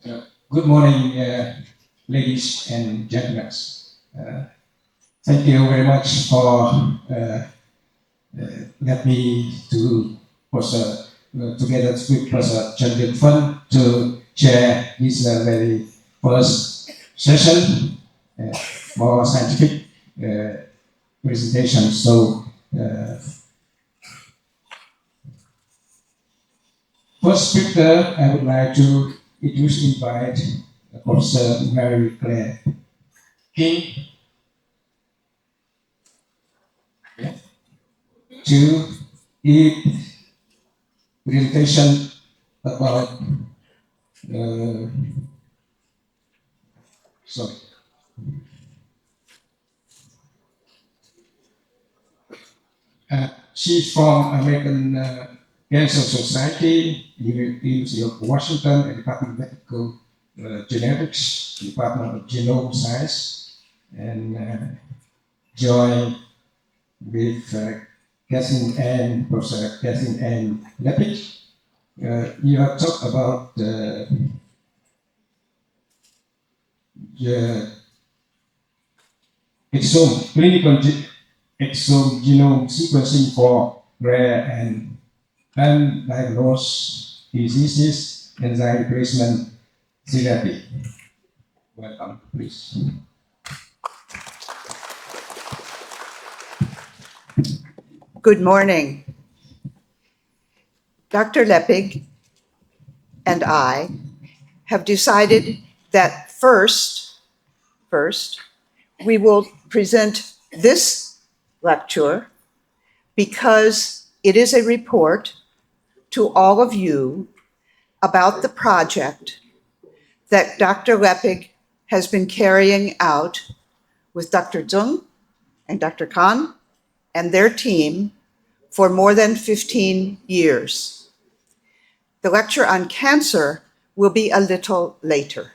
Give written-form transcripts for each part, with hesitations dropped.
Good morning, ladies and gentlemen. Thank you very much for let me to together with Professor Chẩn to share this very first session for scientific presentation. So, first speaker, I would like to invite Professor Mary Claire King to give presentation about sorry. She's from American Cancer Society, University of Washington, Department of Medical Genetics, Department of Genome Science, and joined with Professor Catherine Ann Leppick. You have talked about the clinical exome genome sequencing for rare and undiagnosed diseases, enzyme replacement therapy. Welcome, please. Good morning. Dr. Leppick and I have decided that first, we will present this lecture because it is a report to all of you about the project that Dr. Leppick has been carrying out with Dr. Zung and Dr. Khan and their team for more than 15 years. The lecture on cancer will be a little later.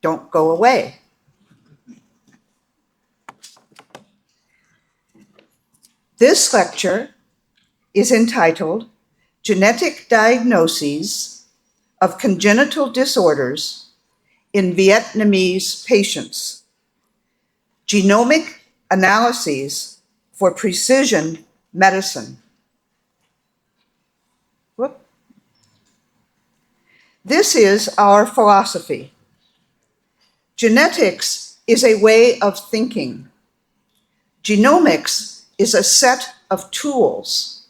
Don't go away. This lecture is entitled Genetic Diagnoses of Congenital Disorders in Vietnamese Patients, Genomic Analyses for Precision Medicine. This is our philosophy. Genetics is a way of thinking. Genomics is a set of tools.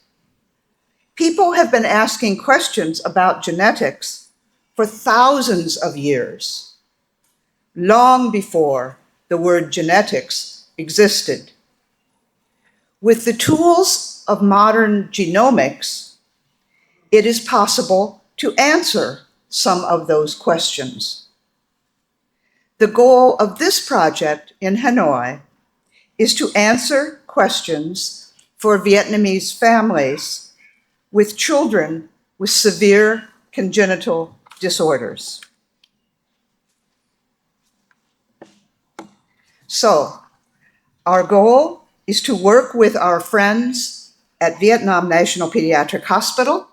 People have been asking questions about genetics for thousands of years, long before the word genetics existed. With the tools of modern genomics, it is possible to answer some of those questions. The goal of this project in Hanoi is to answer questions for Vietnamese families with children with severe congenital disorders. So, our goal is to work with our friends at Vietnam National Pediatric Hospital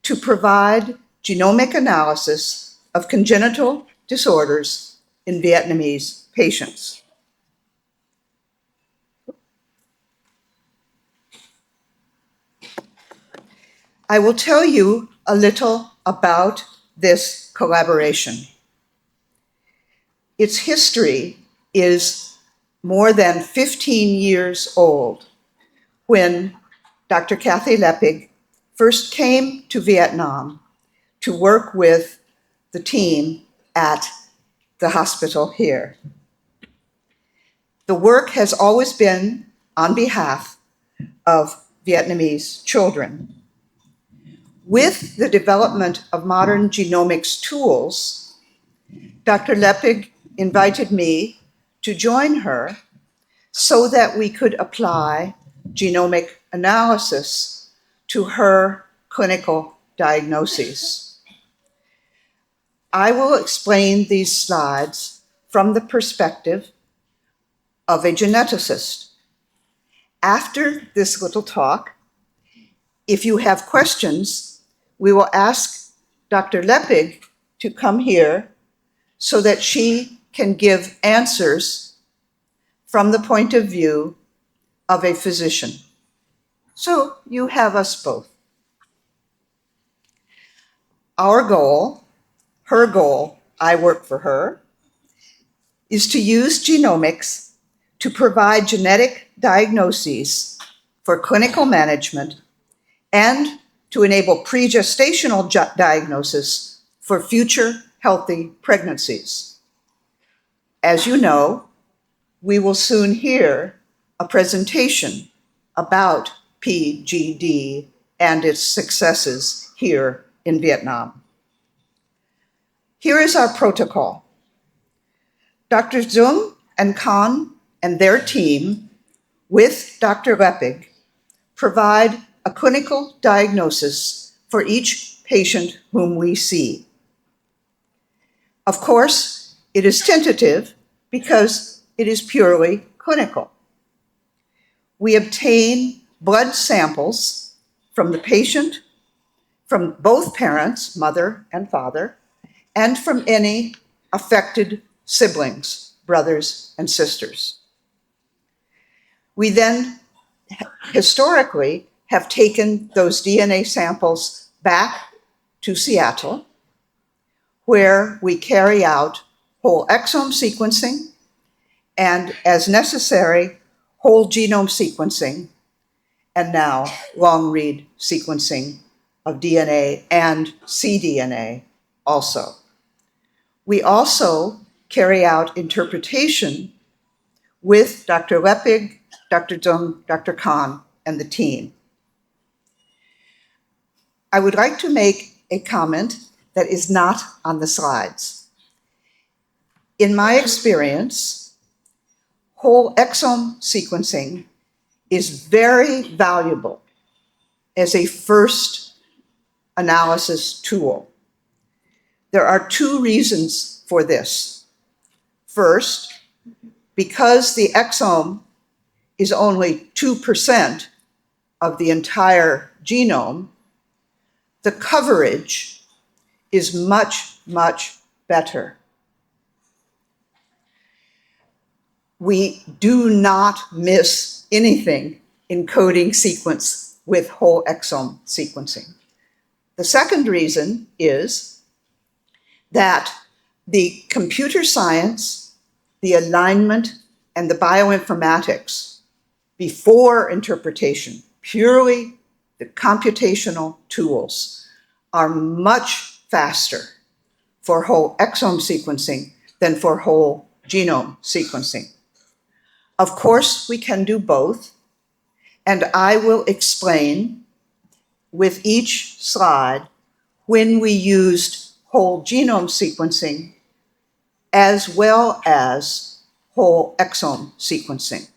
to provide genomic analysis of congenital disorders in Vietnamese patients. I will tell you a little about this collaboration. Its history is more than 15 years old when Dr. Kathy Leppick first came to Vietnam to work with the team at the hospital here. The work has always been on behalf of Vietnamese children. With the development of modern genomics tools, Dr. Leppick invited me to join her so that we could apply genomic analysis to her clinical diagnoses. I will explain these slides from the perspective of a geneticist. After this little talk, if you have questions, we will ask Dr. Leppick to come here so that she can give answers from the point of view of a physician. So you have us both. Our goal, her goal, I work for her, is to use genomics to provide genetic diagnoses for clinical management and to enable pre-gestational diagnosis for future healthy pregnancies. As you know, we will soon hear a presentation about PGD and its successes here in Vietnam. Here is our protocol. Dr. Dung and Khan and their team, with Dr. Leppig, provide a clinical diagnosis for each patient whom we see. Of course, it is tentative because it is purely clinical. We obtain blood samples from the patient, from both parents, mother and father, and from any affected siblings, brothers and sisters. We then historically have taken those DNA samples back to Seattle, where we carry out whole exome sequencing and, as necessary, whole genome sequencing, and now long-read sequencing of DNA and cDNA also. We also carry out interpretation with Dr. Leppig, Dr. Dung, Dr. Khan, and the team. I would like to make a comment that is not on the slides. In my experience, whole exome sequencing is very valuable as a first analysis tool. There are two reasons for this. First, because the exome is only 2% of the entire genome, the coverage is much, much better. We do not miss anything in coding sequence with whole exome sequencing. The second reason is that the computer science, the alignment, and the bioinformatics before interpretation, purely the computational tools, are much faster for whole exome sequencing than for whole genome sequencing. Of course, we can do both, and I will explain with each slide when we used whole genome sequencing as well as whole exome sequencing.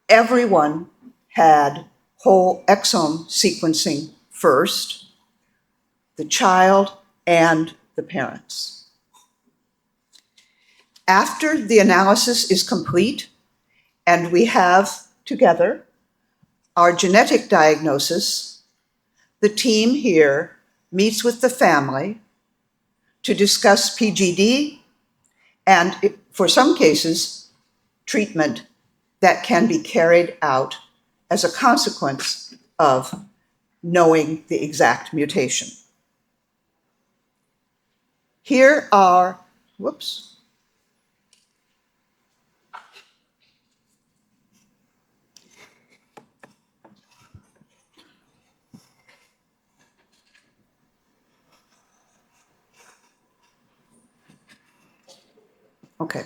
Everyone had whole exome sequencing first, the child and the parents. After the analysis is complete and we have together our genetic diagnosis, the team here meets with the family to discuss PGD and, for some cases, treatment that can be carried out as a consequence of knowing the exact mutation. Here are, whoops. Okay.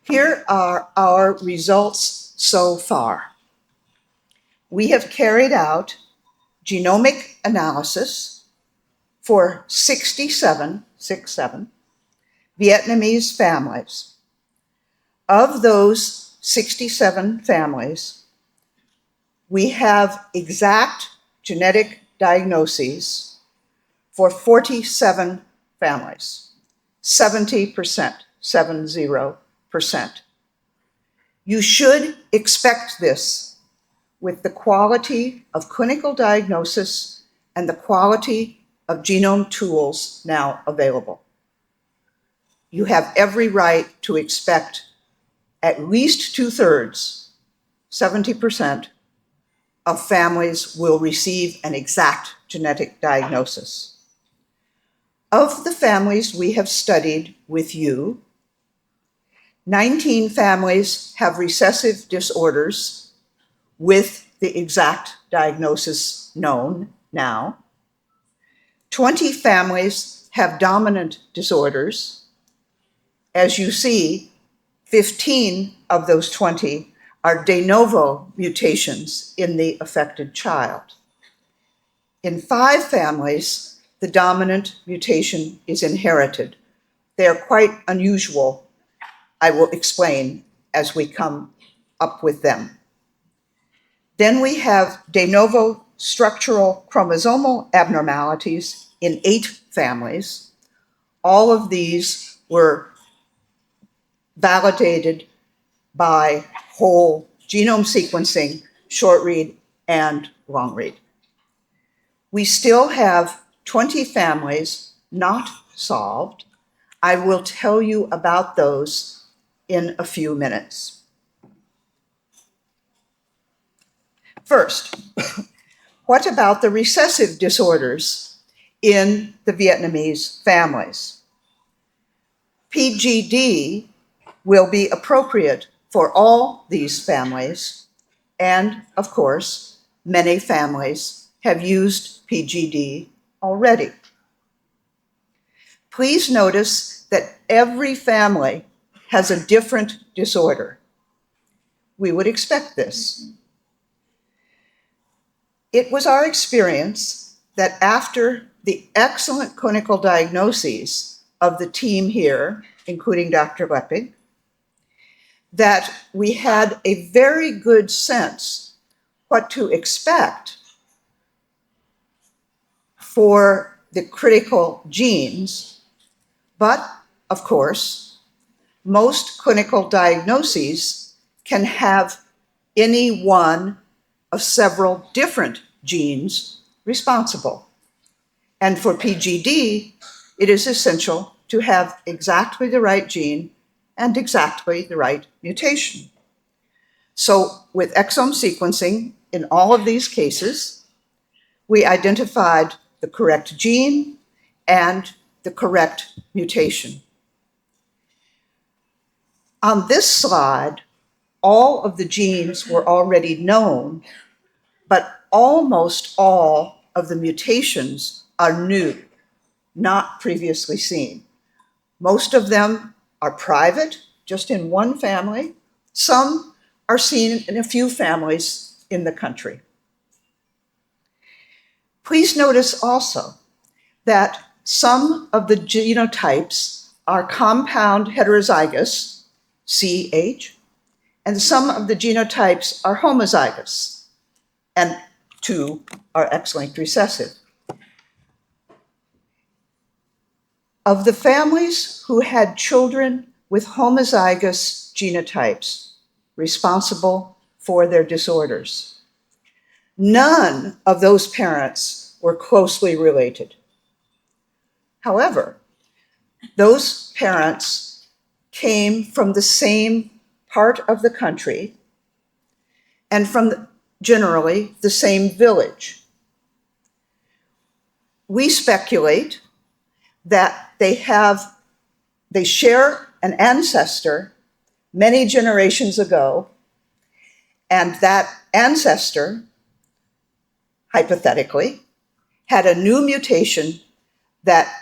Here are our results so far. We have carried out genomic analysis for 67 Vietnamese families. Of those 67 families, we have exact genetic diagnoses for 47 families, 70%, 70%. You should expect this with the quality of clinical diagnosis and the quality of genome tools now available. you have every right to expect at least 2/3, 70%, of families will receive an exact genetic diagnosis. Of the families we have studied with you, 19 families have recessive disorders with the exact diagnosis known now. 20 families have dominant disorders. As you see, 15 of those 20 are de novo mutations in the affected child. In 5 families, the dominant mutation is inherited. They are quite unusual. I will explain as we come up with them. Then we have de novo structural chromosomal abnormalities in 8 families. All of these were validated by whole genome sequencing, short read and long read. We still have 20 families not solved. I will tell you about those in a few minutes. First, what about the recessive disorders in the Vietnamese families? PGD will be appropriate for all these families, and of course, many families have used PGD already. Please notice that every family has a different disorder. We would expect this. It was our experience that after the excellent clinical diagnoses of the team here, including Dr. Leppig, that we had a very good sense what to expect for the critical genes, but of course, most clinical diagnoses can have any one of several different genes responsible. And for PGD, it is essential to have exactly the right gene and exactly the right mutation. So with exome sequencing, in all of these cases, we identified the correct gene and the correct mutation. On this slide, all of the genes were already known, but almost all of the mutations are new, not previously seen. Most of them are private, just in one family. Some are seen in a few families in the country. Please notice also that some of the genotypes are compound heterozygous, CH, and some of the genotypes are homozygous, and 2 are X-linked recessive. Of the families who had children with homozygous genotypes responsible for their disorders, none of those parents were closely related. However, those parents came from the same part of the country and from generally the same village. We speculate that they share an ancestor many generations ago, and that ancestor, hypothetically, had a new mutation that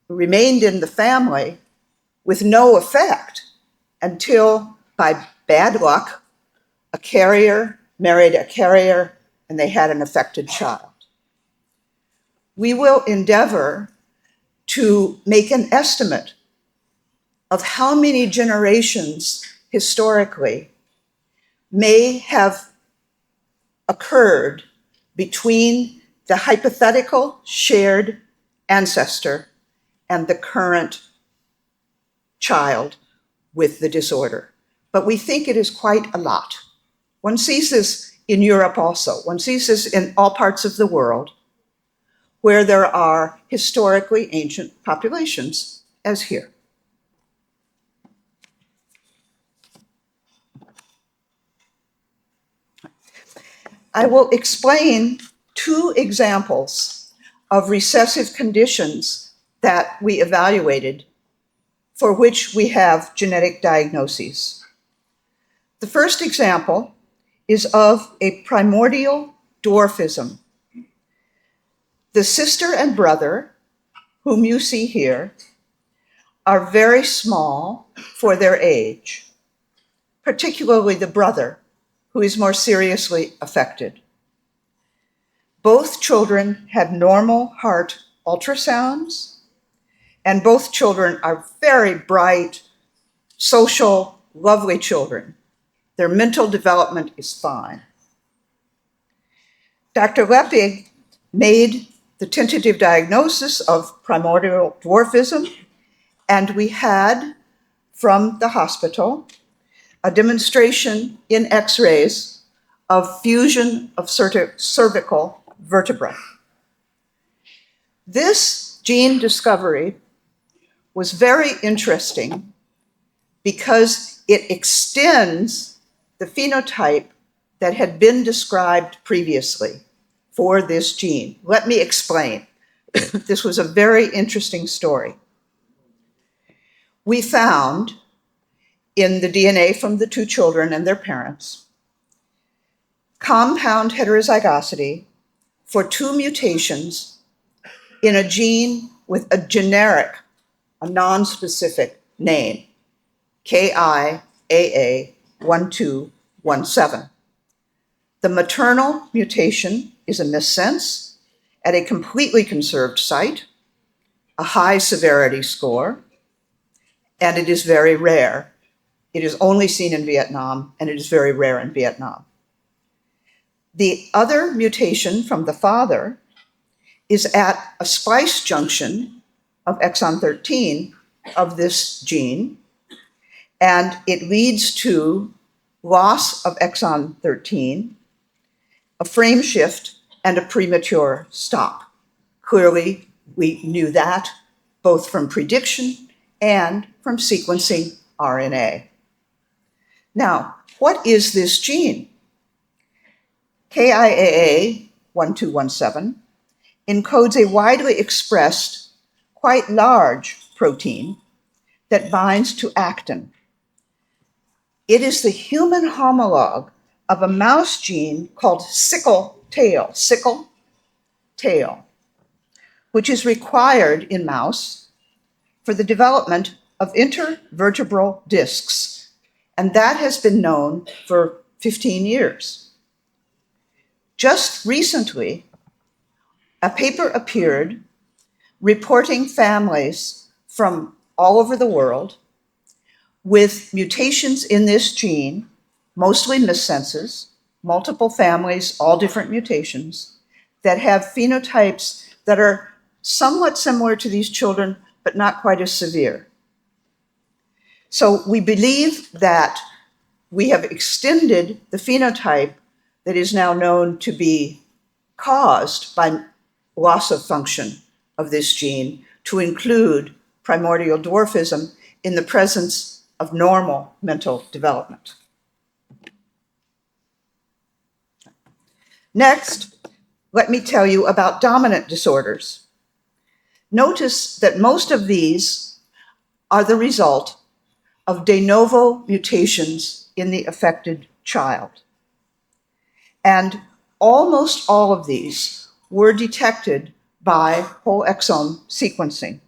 remained in the family with no effect until, by bad luck, a carrier married a carrier and they had an affected child. We will endeavor to make an estimate of how many generations historically may have occurred between the hypothetical shared ancestor and the current child with the disorder. But we think it is quite a lot. One sees this in Europe also. One sees this in all parts of the world where there are historically ancient populations, as here. I will explain 2 examples of recessive conditions that we evaluated for which we have genetic diagnoses. The first example is of a primordial dwarfism. The sister and brother, whom you see here, are very small for their age, particularly the brother, who is more seriously affected. Both children had normal heart ultrasounds, and both children are very bright, social, lovely children. Their mental development is fine. Dr. Leppi made the tentative diagnosis of primordial dwarfism, and we had from the hospital a demonstration in X-rays of fusion of cervical vertebra. This gene discovery was very interesting because it extends the phenotype that had been described previously for this gene. Let me explain. This was a very interesting story. We found in the DNA from the 2 children and their parents compound heterozygosity for 2 mutations in a gene with a generic, a non-specific name, KIAA1217. The maternal mutation is a missense at a completely conserved site, a high severity score, and it is very rare. It is only seen in Vietnam, and it is very rare in Vietnam. The other mutation from the father is at a splice junction of exon 13 of this gene, and it leads to loss of exon 13, a frame shift, and a premature stop. Clearly, we knew that both from prediction and from sequencing RNA. Now, what is this gene? KIAA1217 encodes a widely expressed, quite large protein that binds to actin. It is the human homologue of a mouse gene called sickle tail, which is required in mouse for the development of intervertebral discs, and that has been known for 15 years. Just recently, a paper appeared reporting families from all over the world with mutations in this gene, mostly missenses, multiple families, all different mutations, that have phenotypes that are somewhat similar to these children, but not quite as severe. So we believe that we have extended the phenotype that is now known to be caused by loss of function of this gene to include primordial dwarfism in the presence of normal mental development. Next, let me tell you about dominant disorders. Notice that most of these are the result of de novo mutations in the affected child. And almost all of these were detected by whole exome sequencing.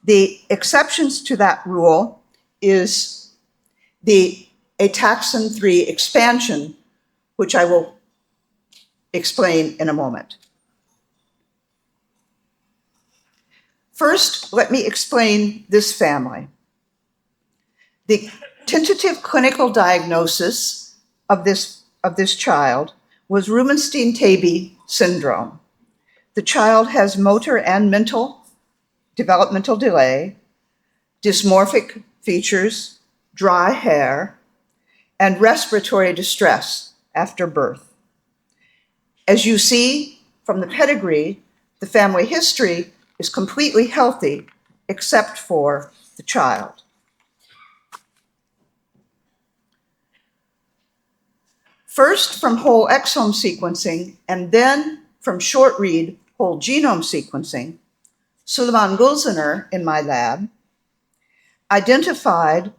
The exceptions to that rule is the ataxin 3 expansion, which I will explain in a moment. First, let me explain this family. The tentative clinical diagnosis of this child was Rubinstein-Taybi syndrome. The child has motor and mental developmental delay, dysmorphic features, dry hair, and respiratory distress after birth. As you see from the pedigree, the family history is completely healthy except for the child. first from whole exome sequencing and then from short read whole genome sequencing, Suleiman Gulziner in my lab identified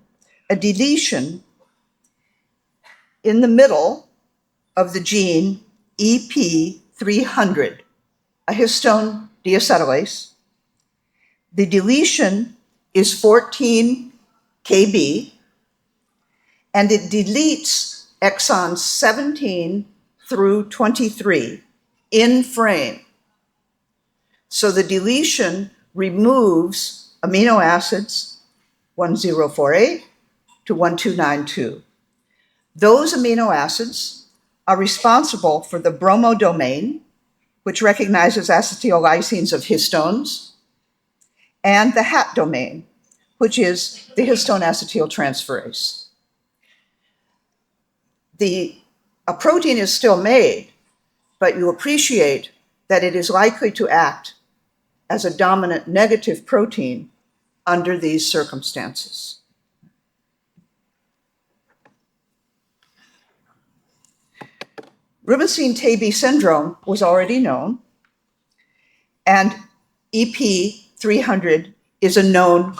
a deletion in the middle of the gene EP300, a histone deacetylase. The deletion is 14 kb, and it deletes exons 17 through 23 in frame. So the deletion removes amino acids 1048 to 1292. Those amino acids are responsible for the bromo domain, which recognizes acetyllysines of histones, and the HAT domain, which is the histone acetyltransferase. A protein is still made, but you appreciate that it is likely to act as a dominant negative protein under these circumstances. Rubinstein-Taybi syndrome was already known, and EP300 is a known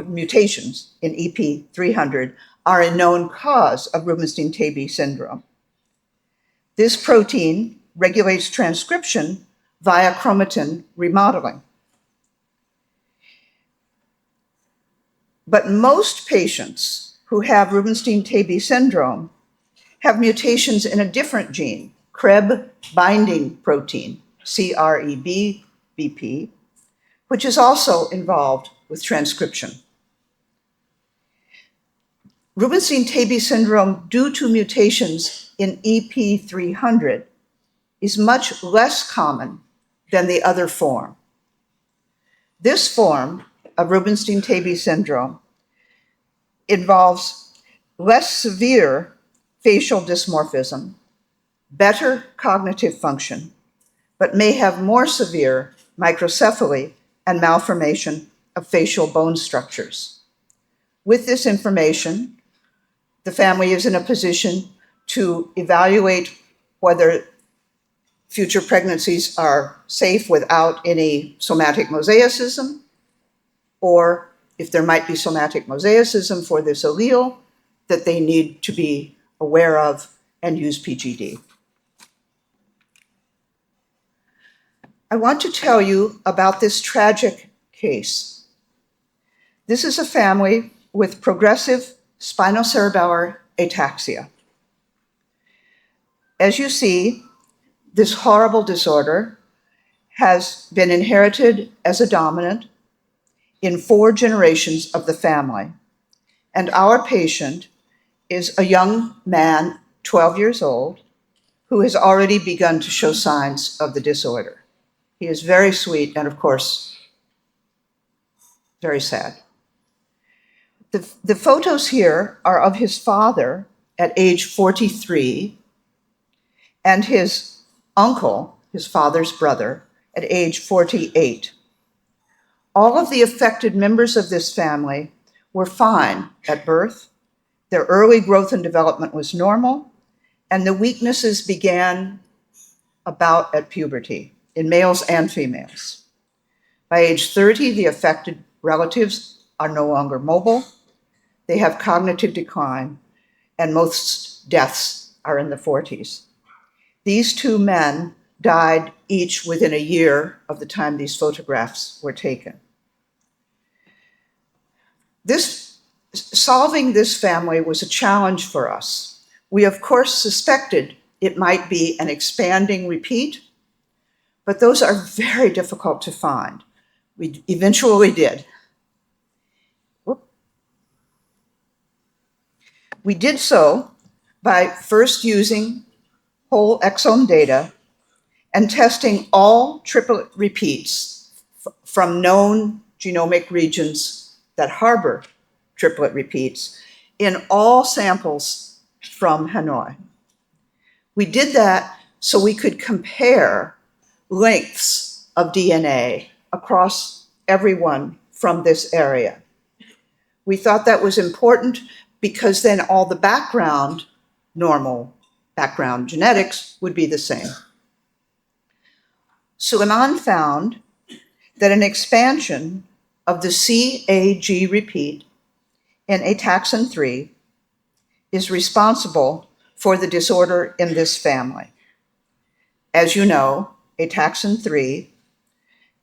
mutations in EP300 are a known cause of Rubinstein-Taybi syndrome. This protein regulates transcription via chromatin remodeling. But most patients who have Rubinstein-Taybi syndrome have mutations in a different gene, CREB binding protein, CREB-BP, which is also involved with transcription. Rubinstein-Taybi syndrome due to mutations in EP300 is much less common than the other form. This form of Rubinstein-Taybi syndrome involves less severe facial dysmorphism, better cognitive function, but may have more severe microcephaly and malformation of facial bone structures. With this information, the family is in a position to evaluate whether future pregnancies are safe without any somatic mosaicism, or if there might be somatic mosaicism for this allele, that they need to be aware of and use PGD. I want to tell you about this tragic case. This is a family with progressive spinocerebellar ataxia. As you see, this horrible disorder has been inherited as a dominant in 4 generations of the family. And our patient is a young man, 12 years old, who has already begun to show signs of the disorder. He is very sweet and, of course, very sad. The photos here are of his father at age 43 and his uncle, his father's brother, at age 48. All of the affected members of this family were fine at birth. Their early growth and development was normal, and the weaknesses began about at puberty in males and females. By age 30, the affected relatives are no longer mobile. They have cognitive decline, and most deaths are in the 40s. These 2 men died each within a year of the time these photographs were taken. Solving this family was a challenge for us. We, of course, suspected it might be an expanding repeat, but those are very difficult to find. We eventually did. We did so by first using whole exome data and testing all triplet repeats from known genomic regions that harbor triplet repeats in all samples from Hanoi. We did that so we could compare lengths of DNA across everyone from this area. We thought that was important because then all the background normal background genetics would be the same. Suleiman found that an expansion of the CAG repeat in ataxin 3 is responsible for the disorder in this family. As you know, ataxin 3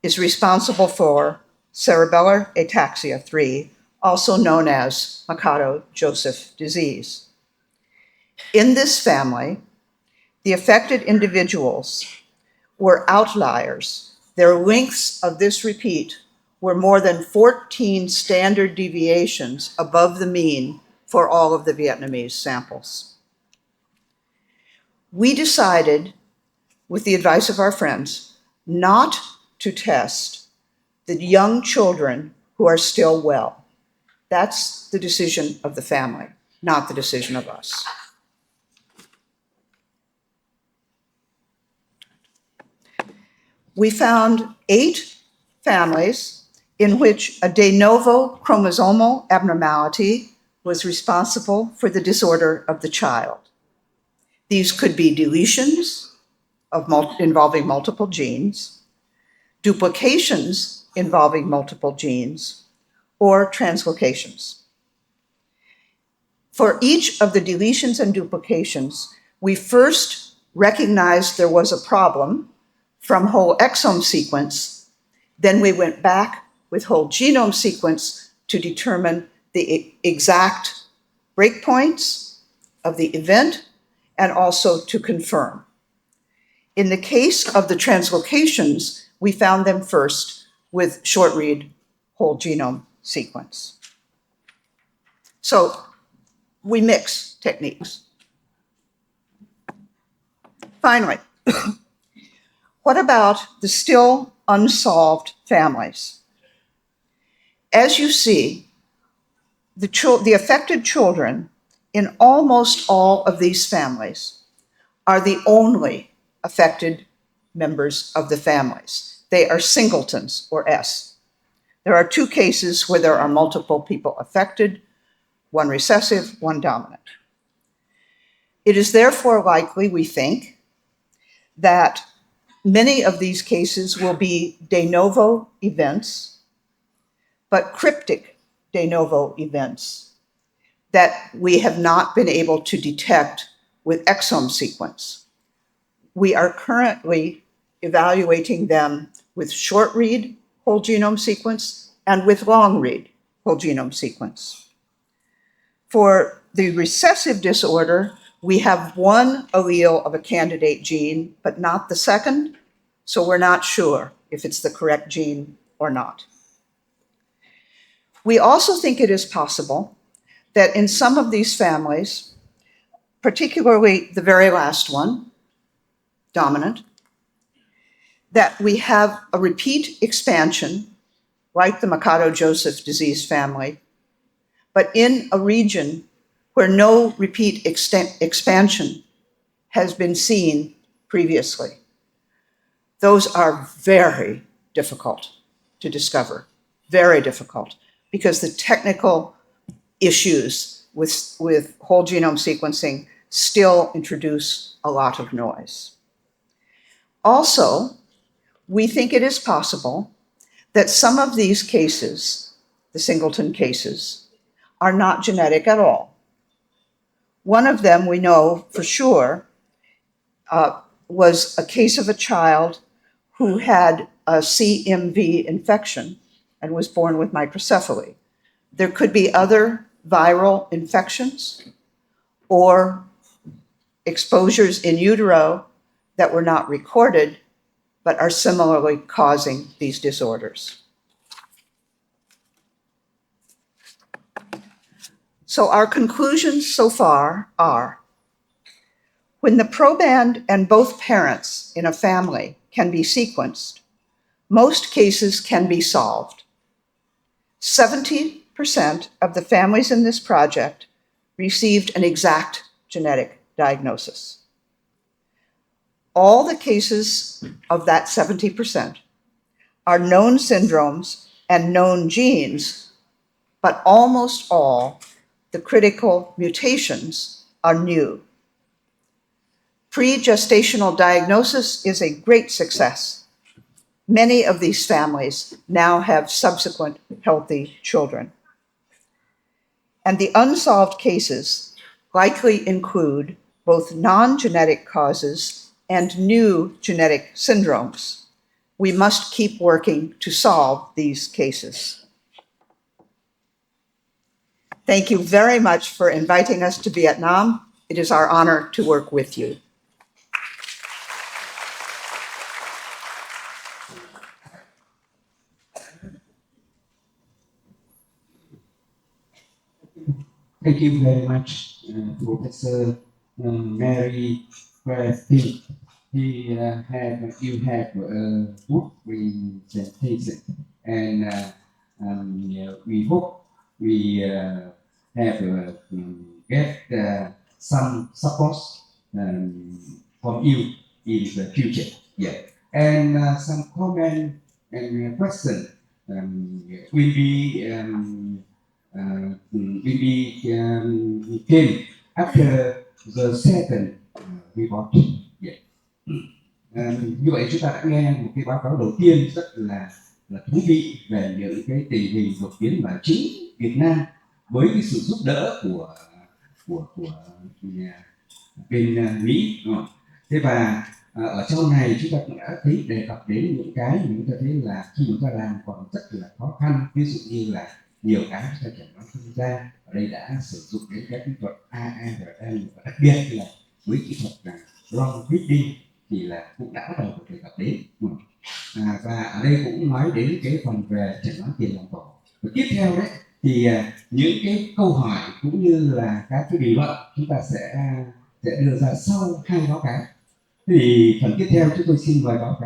is responsible for cerebellar ataxia 3, also known as Mercado-Joseph disease. In this family, the affected individuals were outliers. Their lengths of this repeat were more than 14 standard deviations above the mean for all of the Vietnamese samples. We decided, with the advice of our friends, not to test the young children who are still well. That's the decision of the family, not the decision of us. We found 8 families in which a de novo chromosomal abnormality was responsible for the disorder of the child. These could be deletions involving multiple genes, duplications involving multiple genes, or translocations. For each of the deletions and duplications, we first recognized there was a problem from whole exome sequence. Then we went back with whole genome sequence to determine the exact breakpoints of the event and also to confirm. In the case of the translocations, we found them first with short read whole genome sequence. So we mix techniques. Finally, what about the still unsolved families? As you see, the affected children in almost all of these families are the only affected members of the families. They are singletons, or S. There are 2 cases where there are multiple people affected, one recessive, one dominant. It is therefore likely, we think, that many of these cases will be de novo events, but cryptic de novo events that we have not been able to detect with exome sequence. We are currently evaluating them with short read whole genome sequence and with long read whole genome sequence. For the recessive disorder, we have one allele of a candidate gene, but not the second, so we're not sure if it's the correct gene or not. We also think it is possible that in some of these families, particularly the very last one, dominant, that we have a repeat expansion, like the Mercado-Joseph disease family, but in a region where no repeat expansion has been seen previously. Those are very difficult to discover, very difficult, because the technical issues with whole genome sequencing still introduce a lot of noise. Also, we think it is possible that some of these cases, the singleton cases, are not genetic at all. One of them we know for sure was a case of a child who had a CMV infection and was born with microcephaly. There could be other viral infections or exposures in utero that were not recorded, but are similarly causing these disorders. So our conclusions so far are, when the proband and both parents in a family can be sequenced, most cases can be solved. 70% of the families in this project received an exact genetic diagnosis. All the cases of that 70% are known syndromes and known genes, but almost all the critical mutations are new. Pre-gestational diagnosis is a great success. Many of these families now have subsequent healthy children. And the unsolved cases likely include both non-genetic causes and new genetic syndromes. We must keep working to solve these cases. Thank you very much for inviting us to Vietnam. It is our honor to work with you. Thank you very much, Professor Mary Grafton. You have a book presentation, and we hope we get some support from you in the future. Yeah, and some comment and question will be came after the second report. Yeah. Như vậy chúng ta đã nghe một cái báo cáo đầu tiên rất là thú vị về những cái tình hình đột biến mà chính Việt Nam với cái sự giúp đỡ của bên Mỹ. Thế và ở trong này chúng ta cũng đã thấy đề cập đến những cái mà chúng ta thấy là khi chúng ta làm còn rất là khó khăn, ví dụ như là nhiều cái chúng ta chẩn đoán không ra. Ở đây đã sử dụng đến các kỹ thuật ARN và đặc biệt là với kỹ thuật là long reading thì là cũng đã bắt đầu được đề cập đến. Và ở đây cũng nói đến cái phần về chẩn đoán tiền làm tổ. Và tiếp theo đấy thì những cái câu hỏi cũng như là các cái bình luận chúng ta sẽ đưa ra sau hai báo cáo. Thì phần tiếp theo chúng tôi xin mời báo cáo